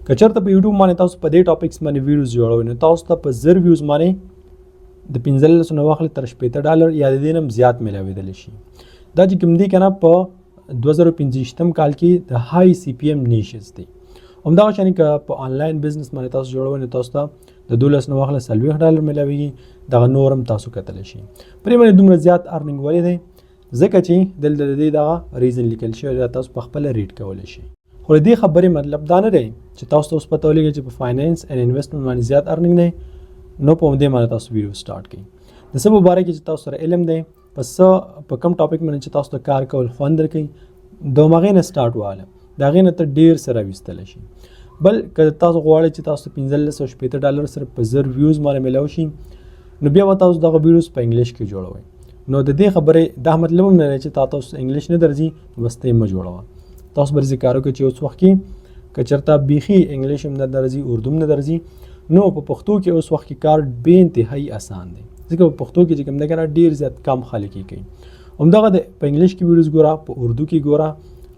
که چېرته په یوټیوب باندې تاسو په دې ټاپکس باندې ویډیوز جوړوئ نو تاسو ته په 1000 ویوز باندې د 15 نه واخلې تر $15 یا د دې نه هم زیات میلاویدلی شي. دا چې کوم دی که نه په 2025 کال کې د های CPM نیشز دی. همدغه شانې که په آنلاین بزنس باندې تاسو جوړوئ نو تاسو ته د 12 نه واخله $40 میلاویږي. دغه نور هم تاسو کتلی شي. پرې باندې دومره زیات ارننګ ولې دی؟ ځکه چې دلته د دې دغه ریزن لیکل شوی دا تاسو په خپله ریډ کولی شي. خو د دې خبرې مطلب دا نه دی چې تاسو ته اوس پته ولګي چې په فاینانس اینډ انویسټمنټ باندې زیات ارننګ دی نو په همدې باندې تاسو ویډیو سټارټ کړئ. د څه په باره کې چې تاسو سره علم دی په کوم ټاپک باندې چې تاسو ته کار کول خوند درکوي د همغې نه سټارټ واله د هغې نه ته ډېر څه راویستلی شي. بل که تاسو غواړئ چې تاسو $15 سره په 1000 ویوز باندې میلاو شي نو بیا به تاسو دغه ویډیوز په انګلیش کې جوړوئ. نو د دې خبرې دا مطلب هم نه دی چې تاسو انګلیش نه درځي بس ته یې مه جوړوه. تاسو به داسې کار وکړئ چې اوس وخت کې که چېرته بیخي انګلیش هم نه درځي اردو هم نه درځي نو په پښتو کې اوس وخت کې کار بې انتهایي اسان دی. ځکه په پښتو کې چې کوم دی که نه ډېر زیات کم خلک یې کوي. همدغه د په انګلیش کې ویډیوز ګوره په اردو کې ګوره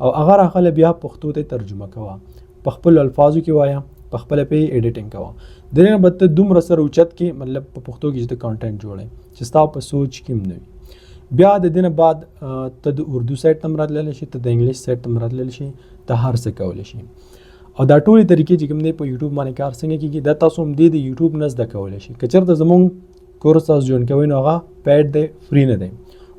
او هغه راغله بیا پښتو ته ترجمه کوه په خپلو الفاظو کې وایه په خپله پې ایډیټینګ کوه. د دې نه به ته دومره سره اوچت کې مطلب په پښتو کې چې ته کانټینټ جوړئ چې ستا په سوچ کې هم نه وي. بیا د دې نه بعد ته د اردو سایټ ته هم راتللی شي ته د انګلیش سایټ ته هم راتللی شي ته هر څه کولی شي. او دا ټولې طریقې چې کوم دی په یوټیوب باندې کار څنګه کېږي دا تاسو هم دې د یوټیوب نه زده کولی شي. که چېرته زموږ کورس تاسو جوین کوئ نو هغه پیډ دی فری نه دی.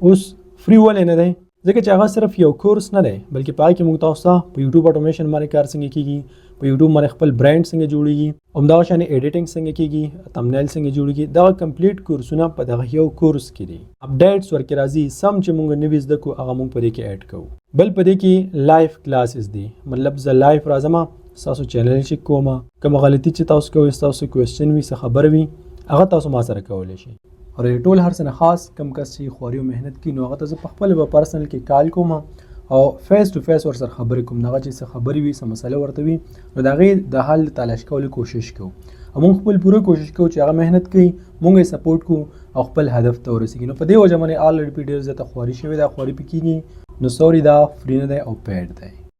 اوس فری ولې نه دی؟ ځکه چې هغه صرف یو کورس نه دی بلکې په هغې کې موږ تاسو ته په یوټیوب اټومیشن باندې کار څنګه کېږي په یوټیوب باندې خپل برانډ څنګه جوړېږي همدغه شانې ایډیټینګ څنګه کېږي تمنیل څنګه جوړېږي دغه کمپلیټ کورسونه په دغه یو کورس کې دي. اپډیټس ورکې راځي سم چې موږ نوي زده کړو هغه موږ په دې کې ایډ کوو. بل په دې کې لایف کلاسز دي مطلب زه لایف راځم ستاسو چینل چیک کوم کومه غلطي چې تاسو کوئ ستاسو کوېسچن وي څه خبره وي هغه تاسو ما سره کولی شي. او ټول هر څه نه خاص کم کس چې خواري او محنت کوي نو هغه ته زه په خپله به پرسنل کې کال کوم او فیس ټو فیس ورسره خبرې کوم. هغه چې څه خبرې وي څه مسله ورته وي نو د هغې د حل تلاش کولو کوشش کوو. او موږ خپل پوره کوشش کوو چې هغه محنت کوي موږ یې سپورټ کوو او خپل هدف ته ورسېږي. نو په دې وجه باندې آلریډي پې ډېر زیاته خواري شوې ده خواري پې کېږي نو سوري دا فری نه دی او پیډ دی.